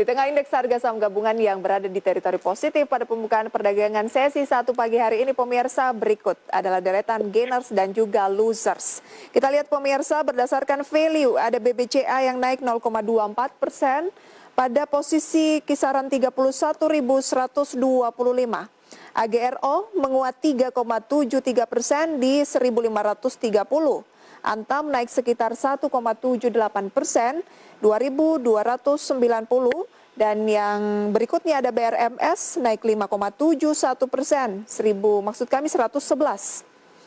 Di tengah indeks harga saham gabungan yang berada di teritori positif pada pembukaan perdagangan sesi 1 pagi hari ini, pemirsa, berikut adalah deretan gainers dan juga losers. Kita lihat pemirsa, berdasarkan value ada BBCA yang naik 0,24%. Pada posisi kisaran 31.125. AGRO menguat 3,73% di 1.530. Antam naik sekitar 1,78%, 2.290. Dan yang berikutnya ada BRMS naik 5,71%, 111.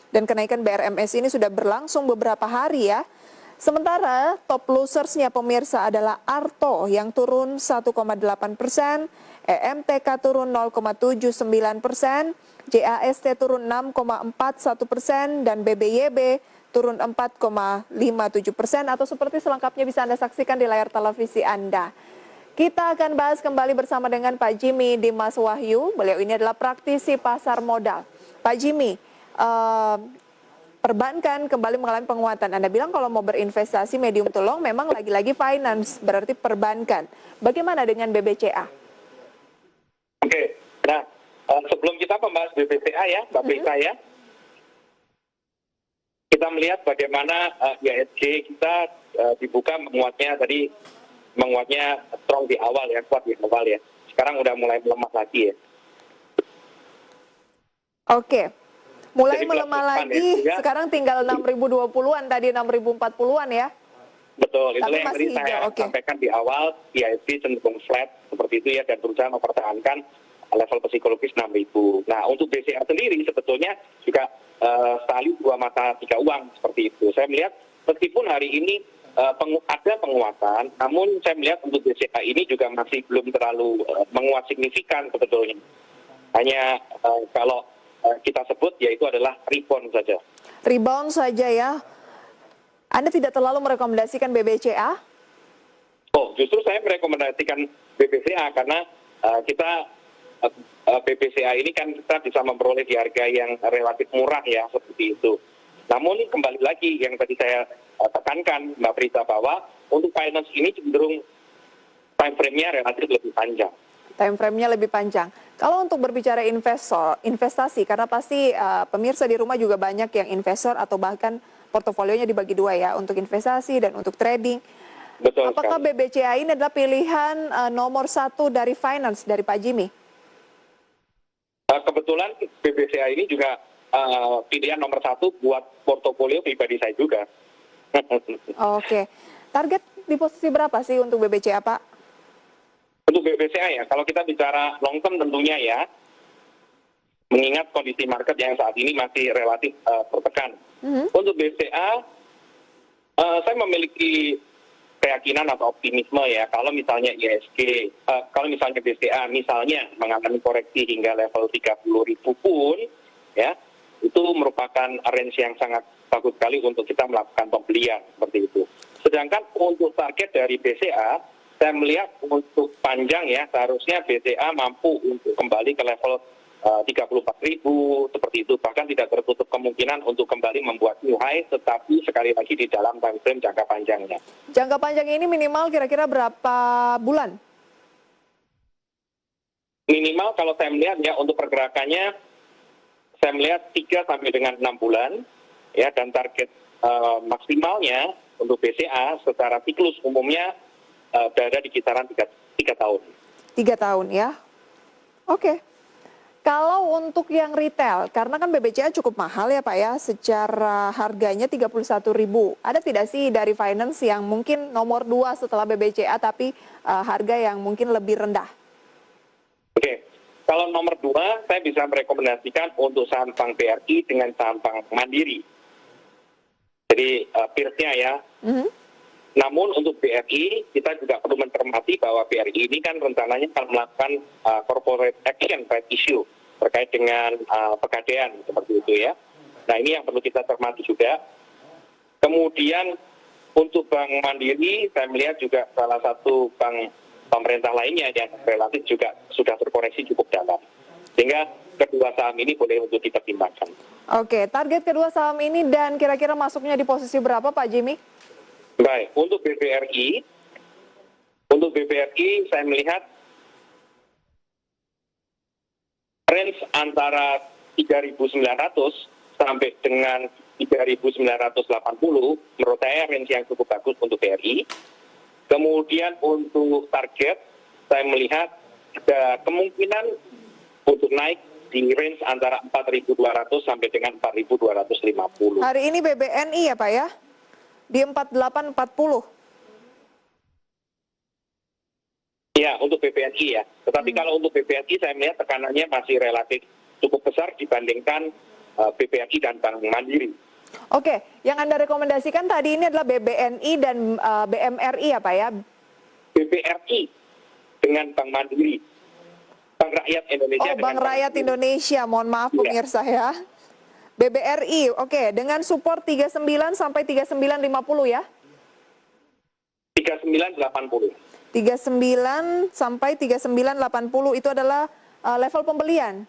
Dan kenaikan BRMS ini sudah berlangsung beberapa hari ya. Sementara top losersnya pemirsa adalah Arto yang turun 1,8%, EMTK turun 0,79%, JAST turun 6,41%, dan BBYB turun 4,57%, atau seperti selengkapnya bisa Anda saksikan di layar televisi Anda. Kita akan bahas kembali bersama dengan Pak Jimmy Dimas Wahyu. Beliau ini adalah praktisi pasar modal. Pak Jimmy, perbankan kembali mengalami penguatan. Anda bilang kalau mau berinvestasi medium to long memang lagi-lagi finance, berarti perbankan. Bagaimana dengan BBCA? Oke, nah sebelum kita membahas BBCA ya, Mbak Prita ya, kita melihat bagaimana IHSG kita dibuka menguatnya strong di awal ya, kuat di awal ya. Sekarang udah mulai melemah lagi ya. Oke. Mulai Jadi melemah lagi, ya. sekarang tinggal 6.020-an, tadi 6.040-an ya? Betul, itu tapi yang tadi saya sampaikan di awal, IHSG cenderung flat seperti itu ya, dan berusaha mempertahankan level psikologis 6.000. Nah, untuk BCA sendiri sebetulnya juga sekali dua mata tiga uang seperti itu. Saya melihat meskipun hari ini ada penguatan, namun saya melihat untuk BCA ini juga masih belum terlalu menguat signifikan sebetulnya. Hanya kalau kita sebut yaitu adalah rebound saja. Rebound saja ya. Anda tidak terlalu merekomendasikan BBCA? Oh, justru saya merekomendasikan BBCA karena BBCA ini kan kita bisa memperoleh di harga yang relatif murah ya, seperti itu. Namun kembali lagi yang tadi saya tekankan Mbak Prita, bahwa untuk finance ini cenderung time frame-nya relatif lebih panjang. Time frame-nya lebih panjang. Kalau untuk berbicara investasi, karena pasti pemirsa di rumah juga banyak yang investor atau bahkan portofolionya dibagi dua ya, untuk investasi dan untuk trading. Betul. Apakah sekali. BBCA ini adalah pilihan nomor satu dari finance dari Pak Jimmy? Kebetulan BBCA ini juga pilihan nomor satu buat portofolio pribadi saya juga. Oke. Target di posisi berapa sih untuk BBCA, Pak? Untuk BBCA ya, kalau kita bicara long term tentunya ya, mengingat kondisi market yang saat ini masih relatif tertekan. Untuk BCA, saya memiliki keyakinan atau optimisme ya, kalau misalnya IHSG, kalau misalnya BCA misalnya mengalami koreksi hingga level 30.000 pun, ya, itu merupakan range yang sangat bagus sekali untuk kita melakukan pembelian seperti itu. Sedangkan untuk target dari BCA, saya melihat untuk panjang ya, seharusnya BCA mampu untuk kembali ke level 34.000 seperti itu. Bahkan tidak tertutup kemungkinan untuk kembali membuat new high, tetapi sekali lagi di dalam time frame jangka panjangnya. Jangka panjang ini minimal kira-kira berapa bulan? Minimal kalau saya melihat ya, untuk pergerakannya saya melihat 3 sampai dengan 6 bulan ya, dan target maksimalnya untuk BCA secara siklus umumnya berada di kisaran 3 tahun. 3 tahun ya. Oke. Kalau untuk yang retail, karena kan BBCA cukup mahal ya Pak ya, secara harganya 31.000. Ada tidak sih dari finance yang mungkin nomor 2 setelah BBCA tapi harga yang mungkin lebih rendah? Oke. Kalau nomor 2, saya bisa merekomendasikan untuk saham bank BRI dengan saham bank Mandiri. Jadi peers-nya ya. Namun untuk BRI, kita juga perlu mencermati bahwa BRI ini kan rencananya akan melakukan corporate action right issue terkait dengan pegadaian seperti itu ya. Nah, ini yang perlu kita cermati juga. Kemudian untuk Bank Mandiri, saya melihat juga salah satu bank pemerintah lainnya yang relatif juga sudah terkoreksi cukup dalam. Sehingga kedua saham ini boleh untuk dipertimbangkan. Oke, target kedua saham ini dan kira-kira masuknya di posisi berapa Pak Jimmy? Baik, untuk BBRI Untuk BBRI saya melihat range antara 3.900 sampai dengan 3.980 menurut saya range yang cukup bagus untuk BRI. Kemudian untuk target saya melihat ada kemungkinan untuk naik di range antara 4.200 sampai dengan 4.250. Hari ini BBNI ya Pak ya? Di 4840. Ya, untuk BBNI ya. Tetapi kalau untuk BBNI saya melihat tekanannya masih relatif cukup besar dibandingkan BBNI dan Bank Mandiri. Oke, yang Anda rekomendasikan tadi ini adalah BBNI dan BMRI ya Pak ya? BBRI dengan Bank Mandiri. Bank Rakyat Indonesia. Oh, Bank Rakyat Indonesia, mohon maaf pemirsa ya. BBRI, oke, dengan support 39 sampai 3950 ya? 3980. 39 sampai 3980 itu adalah level pembelian.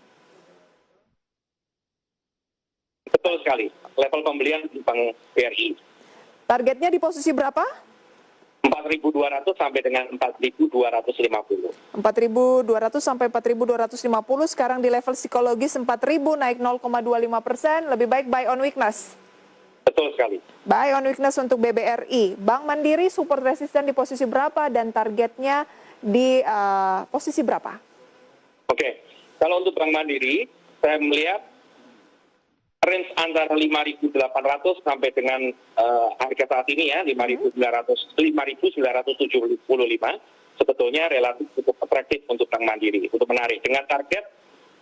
Betul sekali, level pembelian di Bank BRI. Targetnya di posisi berapa? 4.200 sampai dengan 4.250. 4.200 sampai 4.250, sekarang di level psikologis 4.000, naik 0,25%, lebih baik buy on weakness. Betul sekali. Buy on weakness untuk BBRI. Bank Mandiri support resisten di posisi berapa dan targetnya di posisi berapa? Oke, kalau untuk Bank Mandiri, saya melihat range antara 5.800 sampai dengan harga saat ini ya, 5.975 sebetulnya relatif cukup atraktif untuk Bank Mandiri, untuk menarik. Dengan target,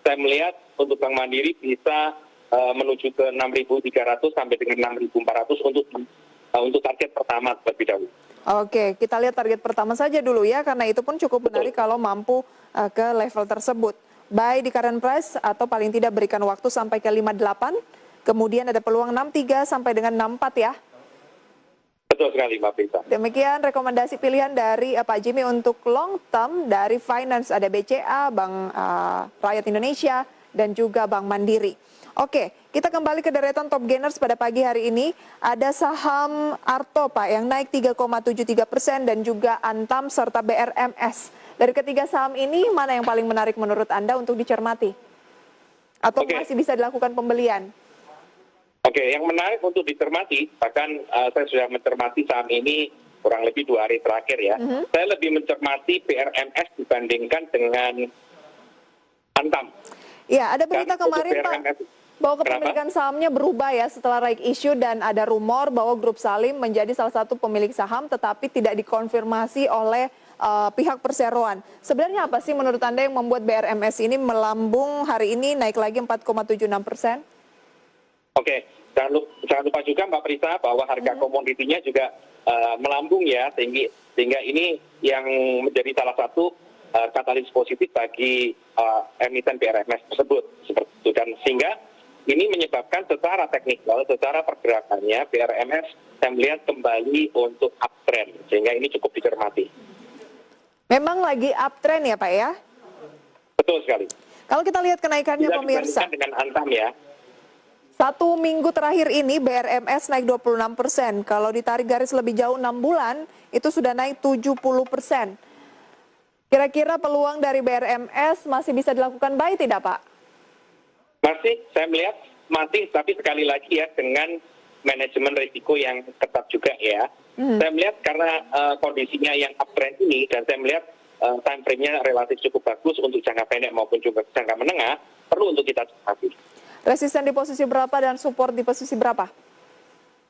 saya melihat untuk Bank Mandiri bisa menuju ke 6.300 sampai dengan 6.400 untuk target pertama terlebih dahulu. Oke, kita lihat target pertama saja dulu ya, karena itu pun cukup menarik kalau mampu ke level tersebut. Buy di current price atau paling tidak berikan waktu sampai ke 58, kemudian ada peluang 63 sampai dengan 64 ya. Betul sekali Mbak Prita. Demikian rekomendasi pilihan dari Pak Jimmy untuk long term dari finance, ada BCA, Bank Rakyat Indonesia, dan juga Bank Mandiri. Oke, kita kembali ke deretan top gainers pada pagi hari ini. Ada saham Arto Pak yang naik 3,73% dan juga Antam serta BRMS. Dari ketiga saham ini, mana yang paling menarik menurut Anda untuk dicermati? Atau masih bisa dilakukan pembelian? Oke, yang menarik untuk dicermati, bahkan saya sudah mencermati saham ini kurang lebih 2 hari terakhir ya. Saya lebih mencermati BRMS dibandingkan dengan Antam. Ya, ada berita kemarin Pak, bahwa kepemilikan sahamnya berubah ya setelah right issue dan ada rumor bahwa Grup Salim menjadi salah satu pemilik saham tetapi tidak dikonfirmasi oleh pihak perseroan. Sebenarnya apa sih menurut Anda yang membuat BRMS ini melambung hari ini naik lagi 4,76%? Oke, jangan lupa juga Mbak Prita bahwa harga komoditinya juga melambung ya, sehingga ini yang menjadi salah satu katalis positif bagi emiten BRMS tersebut seperti itu, dan sehingga ini menyebabkan secara teknikal, secara pergerakannya BRMS saya melihat kembali untuk uptrend, sehingga ini cukup dicermati. Memang lagi uptrend ya Pak ya? Betul sekali. Kalau kita lihat kenaikannya pemirsa, dengan Antam ya. 1 minggu terakhir ini BRMS naik 26%. Kalau ditarik garis lebih jauh 6 bulan, itu sudah naik 70%. Kira-kira peluang dari BRMS masih bisa dilakukan buy tidak Pak? Masih, saya melihat masih, tapi sekali lagi ya dengan manajemen risiko yang ketat juga ya. Saya melihat karena kondisinya yang uptrend ini, dan saya melihat time frame-nya relatif cukup bagus untuk jangka pendek maupun juga jangka menengah, perlu untuk kita cermati. Resisten di posisi berapa dan support di posisi berapa?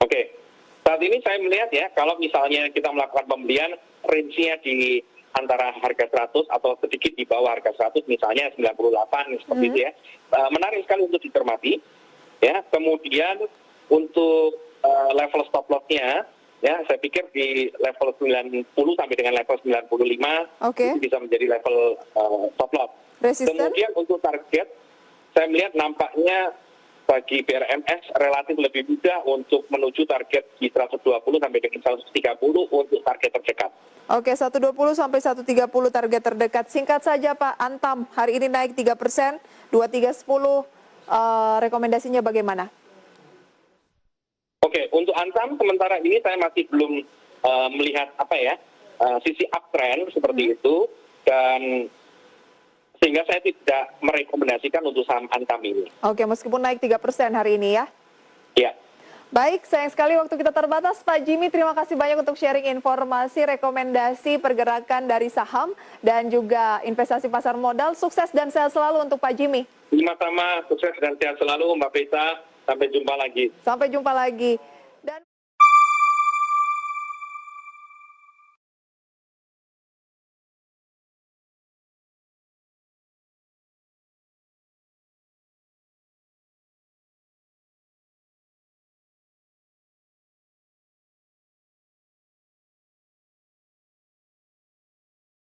Oke, saat ini saya melihat ya, kalau misalnya kita melakukan pembelian, range-nya di antara harga 100 atau sedikit di bawah harga 100, misalnya 98 seperti itu ya. Menarik sekali untuk dicermati. Ya, kemudian untuk level stop loss-nya, ya saya pikir di level 90 sampai dengan level 95 itu bisa menjadi level stop loss. Resisten? Kemudian untuk target, saya melihat nampaknya bagi BRMS relatif lebih mudah untuk menuju target di 120 sampai dengan 130 untuk target terdekat. Oke, 120 sampai 130 target terdekat. Singkat saja Pak, Antam hari ini naik 3%, 2310, rekomendasinya bagaimana? Oke, untuk Antam sementara ini saya masih belum melihat apa ya, sisi uptrend seperti itu, dan sehingga saya tidak merekomendasikan untuk saham Antam ini. Oke, meskipun naik 3% hari ini ya. Ya. Baik, sayang sekali waktu kita terbatas. Pak Jimmy, terima kasih banyak untuk sharing informasi, rekomendasi pergerakan dari saham dan juga investasi pasar modal. Sukses dan sehat selalu untuk Pak Jimmy. Sama-sama, sukses dan sehat selalu Mbak Prita. Sampai jumpa lagi. Sampai jumpa lagi.